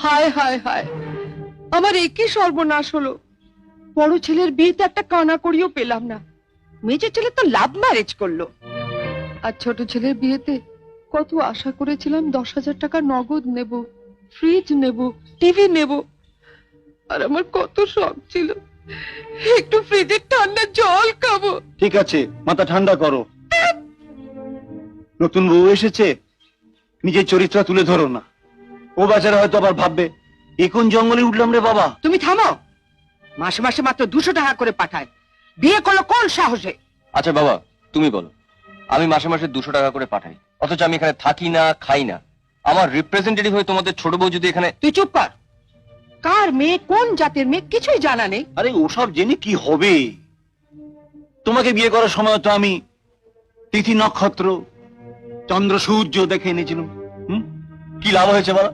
হায় হায় হায়, আমার একই সর্বনাশ হলো। বড় ছেলের বিয়েতে একটা কানা করিও পেলাম না, মেজর ছেলে তো লাভ ম্যারেজ করলো। আর ছোট ছেলের বিয়েতে কত আশা করেছিলাম, 10,000 টাকা নগদ নেব, ফ্রিজ নেব, টিভি নেব। আর আমার কত শখ ছিল একটু ফ্রিজের ঠান্ডা জল খাবো। ঠিক আছে, মাথা ঠান্ডা করো। নতুন বউ এসেছে, নিজের চরিত্র তুলে ধরো না। ও বেচারা হয়তো আবার ভাববে এ কোন জঙ্গলে উঠলাম রে বাবা। তুমি থামো, মাসে মাসে মাত্র 200 টাকা করে পাঠায়, বিয়ে করলো কোন সাহসে? আচ্ছা বাবা, তুমি বলো, আমি মাসে মাসে 200 টাকা করে পাঠাই, অথচ আমি এখানে থাকি না, খাই না। আমার রিপ্রেজেন্টেটিভ হয়ে তোমাদের ছোট বউ যদি এখানে... তুই চুপ কর। কার মেয়ে, কোন জাতের মেয়ে, কিছুই জানা নেই। আরে ওসব জেনে কি হবে? তোমাকে বিয়ে করার সময় তো আমি তিথি নক্ষত্র, চন্দ্র সূর্য দেখে এনেছিলাম। কি লাভ হয়েছে বলো?